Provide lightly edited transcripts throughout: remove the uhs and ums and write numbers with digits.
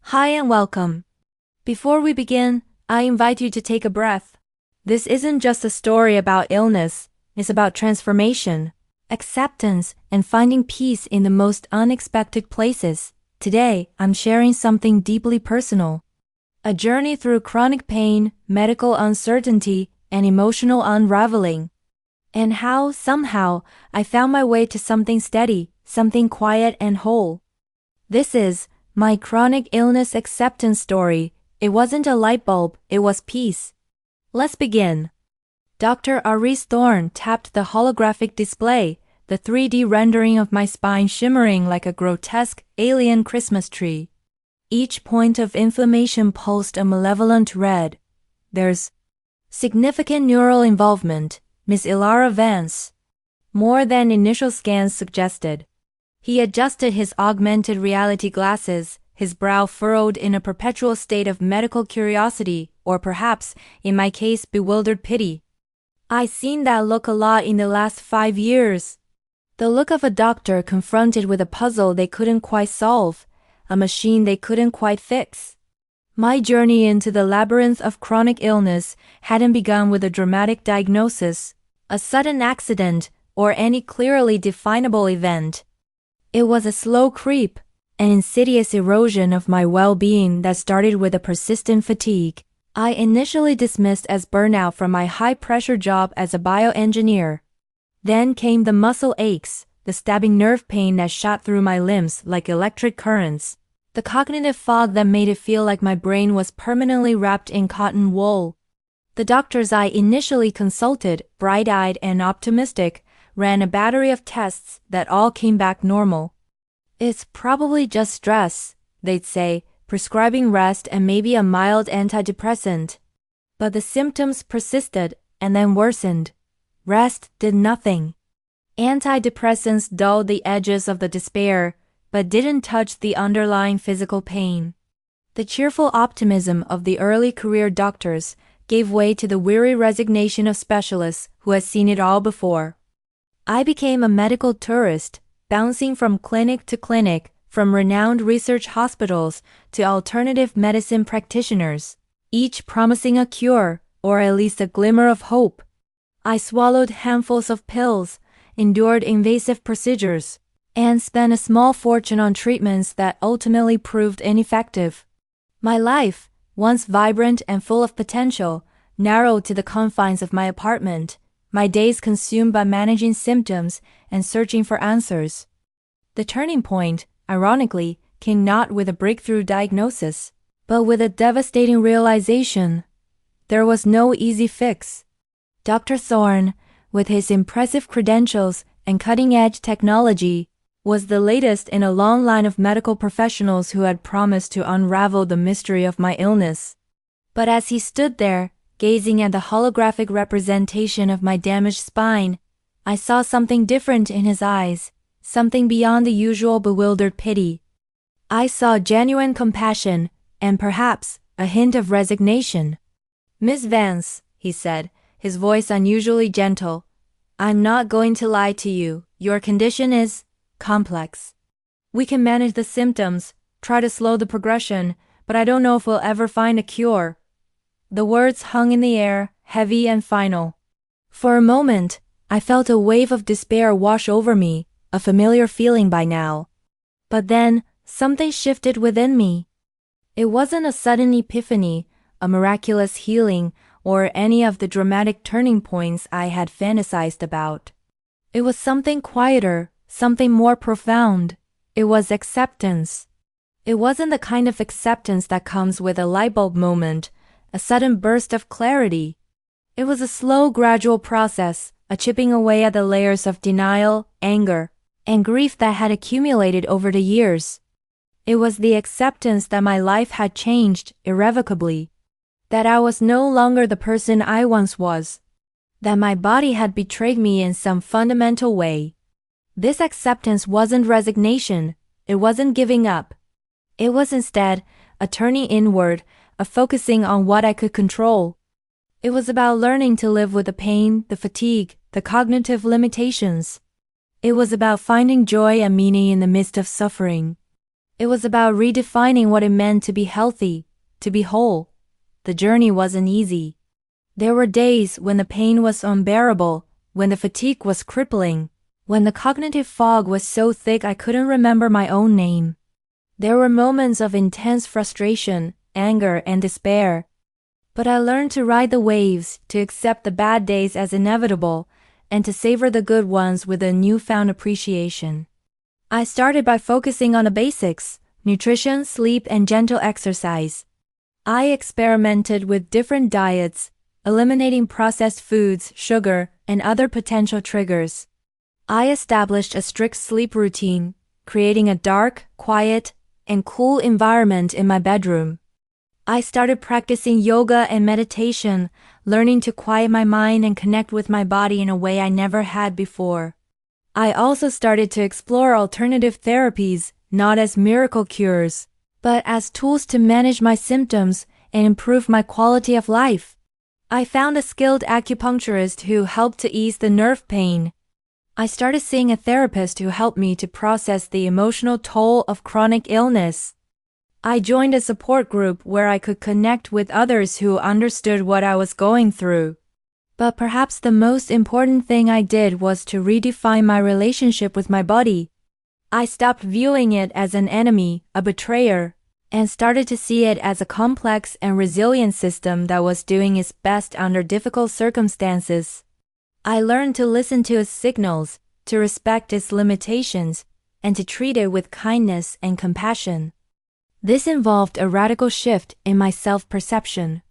Hi and welcome. Before we begin, I invite you to take a breath. This isn't just a story about illness, it's about transformation, acceptance, and finding peace in the most unexpected places. Today, I'm sharing something deeply personal. A journey through chronic pain, medical uncertainty, and emotional unraveling. And how, somehow, I found my way to something steady, something quiet and whole. This is my chronic illness acceptance story. It wasn't a light bulb, it was peace. Let's begin. Dr. Aris Thorne tapped the holographic display, the 3D rendering of my spine shimmering like a grotesque alien Christmas tree. Each point of inflammation pulsed a malevolent red. There's significant neural involvement, Miss Elara Vance. More than initial scans suggested. He adjusted his augmented reality glasses, his brow furrowed in a perpetual state of medical curiosity, or perhaps, in my case, bewildered pity. I've seen that look a lot in the last 5 years. The look of a doctor confronted with a puzzle they couldn't quite solve, a machine they couldn't quite fix. My journey into the labyrinth of chronic illness hadn't begun with a dramatic diagnosis, a sudden accident, or any clearly definable event. It was a slow creep, an insidious erosion of my well-being that started with a persistent fatigue I initially dismissed as burnout from my high-pressure job as a bioengineer. Then came the muscle aches, the stabbing nerve pain that shot through my limbs like electric currents, the cognitive fog that made it feel like my brain was permanently wrapped in cotton wool. The doctors I initially consulted, bright-eyed and optimistic, ran a battery of tests that all came back normal. It's probably just stress, they'd say, prescribing rest and maybe a mild antidepressant. But the symptoms persisted and then worsened. Rest did nothing. Antidepressants dulled the edges of the despair, but didn't touch the underlying physical pain. The cheerful optimism of the early career doctors gave way to the weary resignation of specialists who had seen it all before. I became a medical tourist, bouncing from clinic to clinic, from renowned research hospitals to alternative medicine practitioners, each promising a cure, or at least a glimmer of hope. I swallowed handfuls of pills, endured invasive procedures, and spent a small fortune on treatments that ultimately proved ineffective. My life, once vibrant and full of potential, narrowed to the confines of my apartment, my days consumed by managing symptoms and searching for answers. The turning point, ironically, came not with a breakthrough diagnosis, but with a devastating realization. There was no easy fix. Dr. Thorne, with his impressive credentials and cutting-edge technology, was the latest in a long line of medical professionals who had promised to unravel the mystery of my illness. But as he stood there, gazing at the holographic representation of my damaged spine, I saw something different in his eyes, something beyond the usual bewildered pity. I saw genuine compassion, and perhaps a hint of resignation. "Miss Vance," he said, his voice unusually gentle, "I'm not going to lie to you. Your condition is complex. We can manage the symptoms, try to slow the progression, but I don't know if we'll ever find a cure." The words hung in the air, heavy and final. For a moment, I felt a wave of despair wash over me, a familiar feeling by now. But then, something shifted within me. It wasn't a sudden epiphany, a miraculous healing, or any of the dramatic turning points I had fantasized about. It was something quieter, something more profound. It was acceptance. It wasn't the kind of acceptance that comes with a lightbulb moment, a sudden burst of clarity. It was a slow, gradual process, a chipping away at the layers of denial, anger, and grief that had accumulated over the years. It was the acceptance that my life had changed irrevocably, that I was no longer the person I once was, that my body had betrayed me in some fundamental way. This acceptance wasn't resignation, it wasn't giving up. It was instead a turning inward, a focusing on what I could control. It was about learning to live with the pain, the fatigue, the cognitive limitations. It was about finding joy and meaning in the midst of suffering. It was about redefining what it meant to be healthy, to be whole. The journey wasn't easy. There were days when the pain was unbearable, when the fatigue was crippling, when the cognitive fog was so thick I couldn't remember my own name. There were moments of intense frustration, anger, and despair. But I learned to ride the waves, to accept the bad days as inevitable, and to savor the good ones with a newfound appreciation. I started by focusing on the basics: nutrition, sleep, and gentle exercise. I experimented with different diets, eliminating processed foods, sugar, and other potential triggers. I established a strict sleep routine, creating a dark, quiet, and cool environment in my bedroom. I started practicing yoga and meditation, learning to quiet my mind and connect with my body in a way I never had before. I also started to explore alternative therapies, not as miracle cures, but as tools to manage my symptoms and improve my quality of life. I found a skilled acupuncturist who helped to ease the nerve pain. I started seeing a therapist who helped me to process the emotional toll of chronic illness. I joined a support group where I could connect with others who understood what I was going through. But perhaps the most important thing I did was to redefine my relationship with my body. I stopped viewing it as an enemy, a betrayer, and started to see it as a complex and resilient system that was doing its best under difficult circumstances. I learned to listen to its signals, to respect its limitations, and to treat it with kindness and compassion. This involved a radical shift in my self-perception.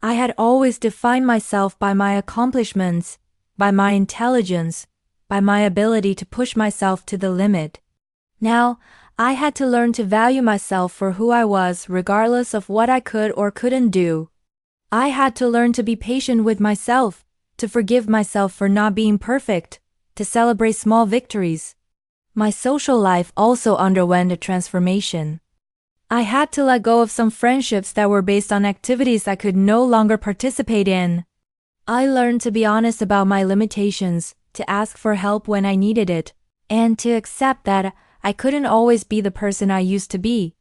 I had always defined myself by my accomplishments, by my intelligence, by my ability to push myself to the limit. Now, I had to learn to value myself for who I was regardless of what I could or couldn't do. I had to learn to be patient with myself, to forgive myself for not being perfect, to celebrate small victories. My social life also underwent a transformation. I had to let go of some friendships that were based on activities I could no longer participate in. I learned to be honest about my limitations, to ask for help when I needed it, and to accept that I couldn't always be the person I used to be.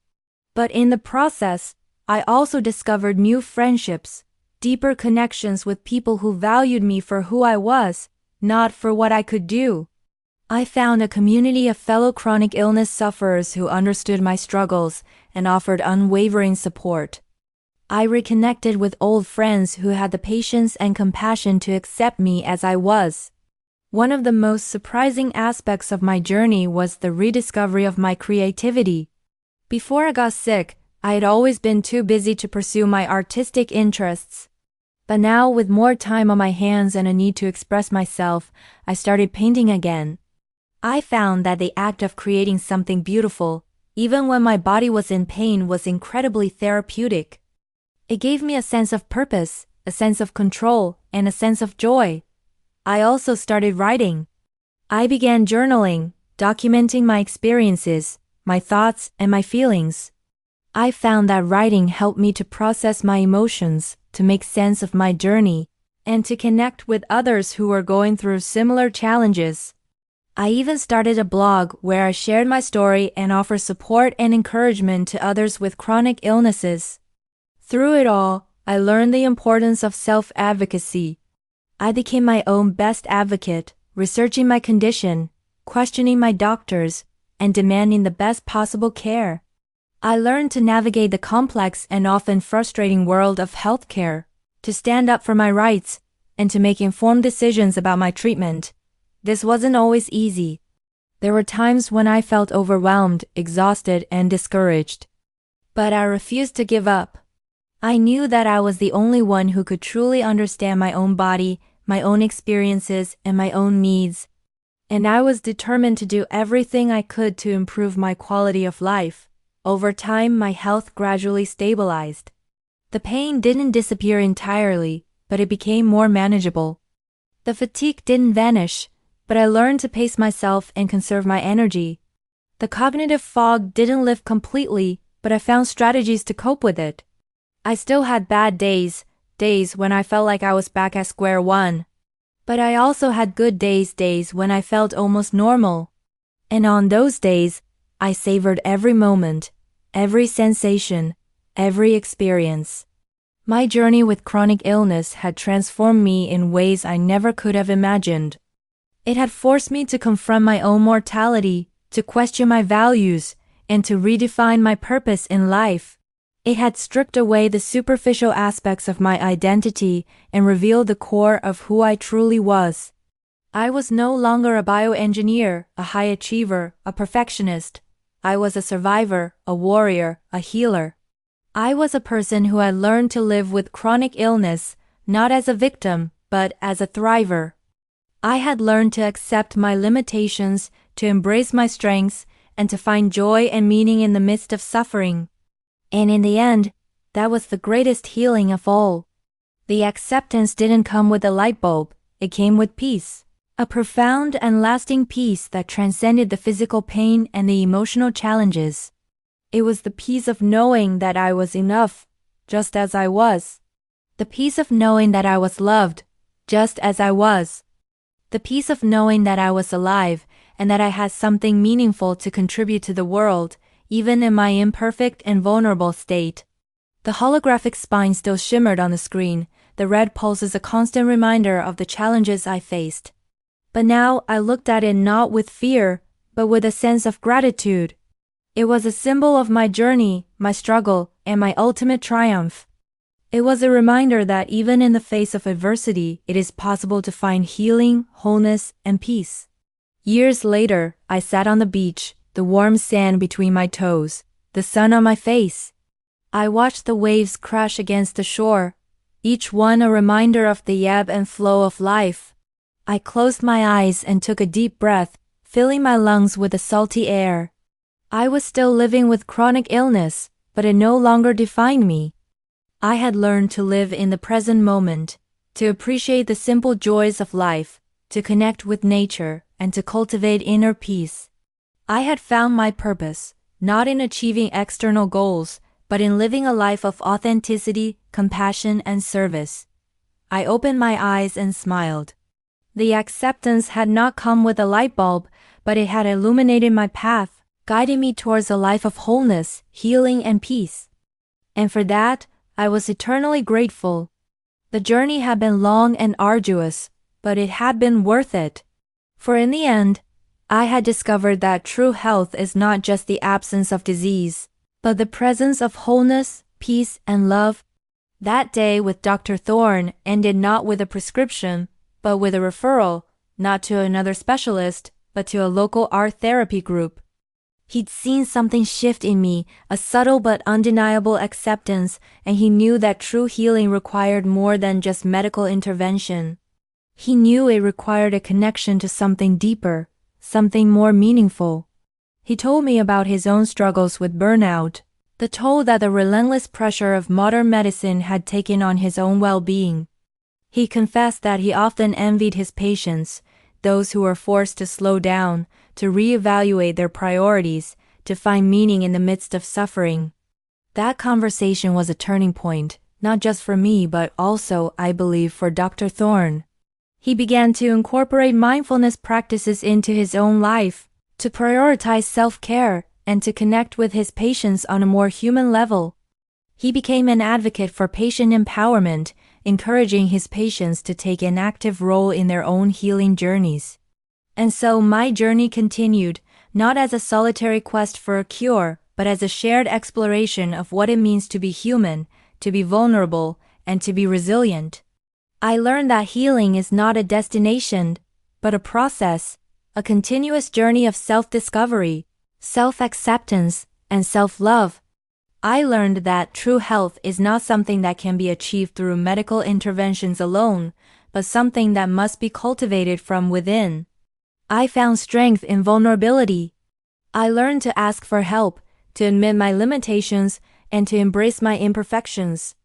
But in the process, I also discovered new friendships, deeper connections with people who valued me for who I was, not for what I could do. I found a community of fellow chronic illness sufferers who understood my struggles and offered unwavering support. I reconnected with old friends who had the patience and compassion to accept me as I was. One of the most surprising aspects of my journey was the rediscovery of my creativity. Before I got sick, I had always been too busy to pursue my artistic interests. But now, with more time on my hands and a need to express myself, I started painting again. I found that the act of creating something beautiful, even when my body was in pain, was incredibly therapeutic. It gave me a sense of purpose, a sense of control, and a sense of joy. I also started writing. I began journaling, documenting my experiences, my thoughts, and my feelings. I found that writing helped me to process my emotions, to make sense of my journey, and to connect with others who were going through similar challenges. I even started a blog where I shared my story and offer support and encouragement to others with chronic illnesses. Through it all, I learned the importance of self-advocacy. I became my own best advocate, researching my condition, questioning my doctors, and demanding the best possible care. I learned to navigate the complex and often frustrating world of healthcare, to stand up for my rights, and to make informed decisions about my treatment. This wasn't always easy. There were times when I felt overwhelmed, exhausted, and discouraged. But I refused to give up. I knew that I was the only one who could truly understand my own body, my own experiences, and my own needs. And I was determined to do everything I could to improve my quality of life. Over time, my health gradually stabilized. The pain didn't disappear entirely, but it became more manageable. The fatigue didn't vanish, but I learned to pace myself and conserve my energy. The cognitive fog didn't lift completely, but I found strategies to cope with it. I still had bad days when I felt like I was back at square one. But I also had good days when I felt almost normal. And on those days, I savored every moment, every sensation, every experience. My journey with chronic illness had transformed me in ways I never could have imagined. It had forced me to confront my own mortality, to question my values, and to redefine my purpose in life. It had stripped away the superficial aspects of my identity and revealed the core of who I truly was. I was no longer a bioengineer, a high achiever, a perfectionist. I was a survivor, a warrior, a healer. I was a person who had learned to live with chronic illness, not as a victim, but as a thriver. I had learned to accept my limitations, to embrace my strengths, and to find joy and meaning in the midst of suffering. And in the end, that was the greatest healing of all. The acceptance didn't come with a light bulb, it came with peace. A profound and lasting peace that transcended the physical pain and the emotional challenges. It was the peace of knowing that I was enough, just as I was. The peace of knowing that I was loved, just as I was. The peace of knowing that I was alive and that I had something meaningful to contribute to the world, even in my imperfect and vulnerable state. The holographic spine still shimmered on the screen, the red pulses a constant reminder of the challenges I faced. But now I looked at it not with fear, but with a sense of gratitude. It was a symbol of my journey, my struggle, and my ultimate triumph. It was a reminder that even in the face of adversity, it is possible to find healing, wholeness, and peace. Years later, I sat on the beach, the warm sand between my toes, the sun on my face. I watched the waves crash against the shore, each one a reminder of the ebb and flow of life. I closed my eyes and took a deep breath, filling my lungs with the salty air. I was still living with chronic illness, but it no longer defined me. I had learned to live in the present moment, to appreciate the simple joys of life, to connect with nature, and to cultivate inner peace. I had found my purpose, not in achieving external goals, but in living a life of authenticity, compassion, and service. I opened my eyes and smiled. The acceptance had not come with a light bulb, but it had illuminated my path, guiding me towards a life of wholeness, healing, and peace. And for that, I was eternally grateful. The journey had been long and arduous, but it had been worth it. For in the end, I had discovered that true health is not just the absence of disease, but the presence of wholeness, peace, and love. That day with Dr. Thorne ended not with a prescription, but with a referral, not to another specialist, but to a local art therapy group. He'd seen something shift in me, a subtle but undeniable acceptance, and he knew that true healing required more than just medical intervention. He knew it required a connection to something deeper, something more meaningful. He told me about his own struggles with burnout, the toll that the relentless pressure of modern medicine had taken on his own well-being. He confessed that he often envied his patients, those who were forced to slow down, to reevaluate their priorities, to find meaning in the midst of suffering. That conversation was a turning point, not just for me but also, I believe, for Dr. Thorne. He began to incorporate mindfulness practices into his own life, to prioritize self-care, and to connect with his patients on a more human level. He became an advocate for patient empowerment, encouraging his patients to take an active role in their own healing journeys. And so my journey continued, not as a solitary quest for a cure, but as a shared exploration of what it means to be human, to be vulnerable, and to be resilient. I learned that healing is not a destination, but a process, a continuous journey of self-discovery, self-acceptance, and self-love. I learned that true health is not something that can be achieved through medical interventions alone, but something that must be cultivated from within. I found strength in vulnerability. I learned to ask for help, to admit my limitations, and to embrace my imperfections.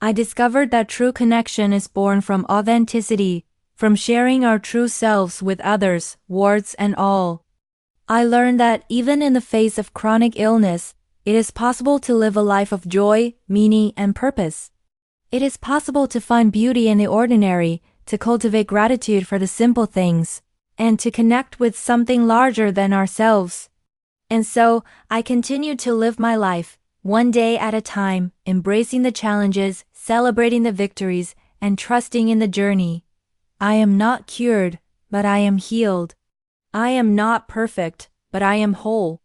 I discovered that true connection is born from authenticity, from sharing our true selves with others, warts and all. I learned that even in the face of chronic illness, it is possible to live a life of joy, meaning, and purpose. It is possible to find beauty in the ordinary, to cultivate gratitude for the simple things, and to connect with something larger than ourselves. And so, I continue to live my life, one day at a time, embracing the challenges, celebrating the victories, and trusting in the journey. I am not cured, but I am healed. I am not perfect, but I am whole.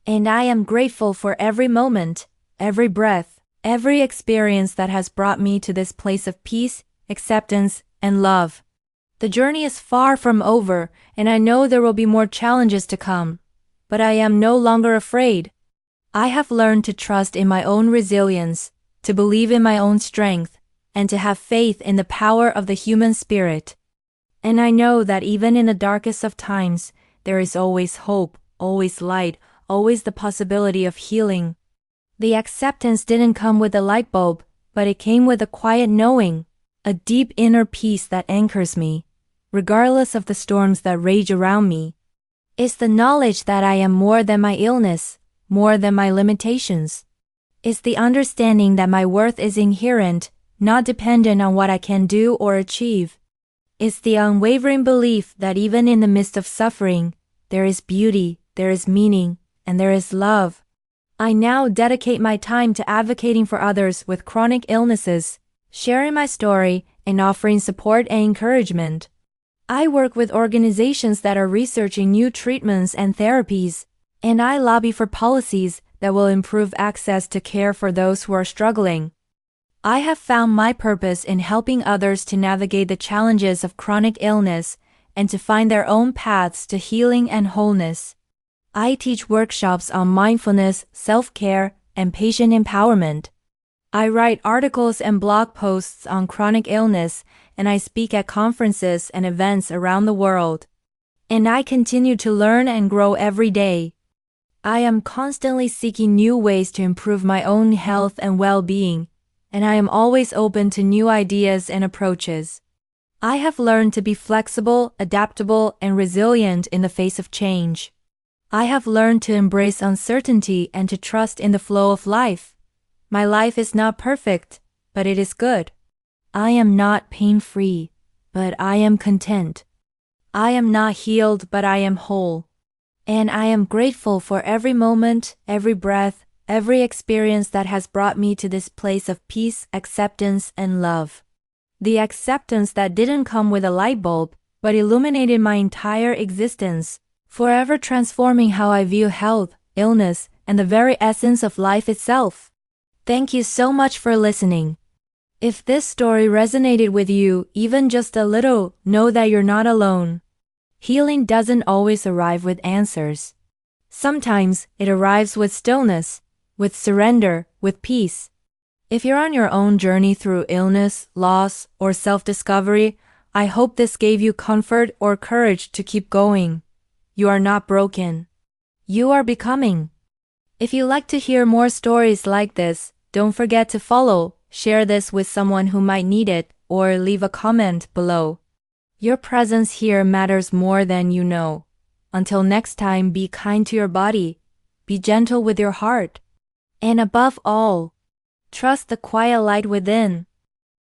And I am grateful for every moment, every breath, every experience that has brought me to this place of peace, acceptance, and love. The journey is far from over, and I know there will be more challenges to come. But I am no longer afraid. I have learned to trust in my own resilience, to believe in my own strength, and to have faith in the power of the human spirit. And I know that even in the darkest of times, there is always hope, always light, always the possibility of healing. The acceptance didn't come with a light bulb, but it came with a quiet knowing, a deep inner peace that anchors me, regardless of the storms that rage around me. It's the knowledge that I am more than my illness, more than my limitations. It's the understanding that my worth is inherent, not dependent on what I can do or achieve. It's the unwavering belief that even in the midst of suffering, there is beauty, there is meaning, and there is love. I now dedicate my time to advocating for others with chronic illnesses, sharing my story, and offering support and encouragement. I work with organizations that are researching new treatments and therapies, and I lobby for policies that will improve access to care for those who are struggling. I have found my purpose in helping others to navigate the challenges of chronic illness and to find their own paths to healing and wholeness. I teach workshops on mindfulness, self-care, and patient empowerment. I write articles and blog posts on chronic illness, and I speak at conferences and events around the world. And I continue to learn and grow every day. I am constantly seeking new ways to improve my own health and well-being, and I am always open to new ideas and approaches. I have learned to be flexible, adaptable, and resilient in the face of change. I have learned to embrace uncertainty and to trust in the flow of life. My life is not perfect, but it is good. I am not pain-free, but I am content. I am not healed, but I am whole. And I am grateful for every moment, every breath, every experience that has brought me to this place of peace, acceptance, and love. The acceptance that didn't come with a light bulb, but illuminated my entire existence, forever transforming how I view health, illness, and the very essence of life itself. Thank you so much for listening. If this story resonated with you, even just a little, know that you're not alone. Healing doesn't always arrive with answers. Sometimes it arrives with stillness, with surrender, with peace. If you're on your own journey through illness, loss, or self-discovery, I hope this gave you comfort or courage to keep going. You are not broken. You are becoming. If you'd like to hear more stories like this, don't forget to follow, share this with someone who might need it, or leave a comment below. Your presence here matters more than you know. Until next time, be kind to your body, be gentle with your heart, and above all, trust the quiet light within.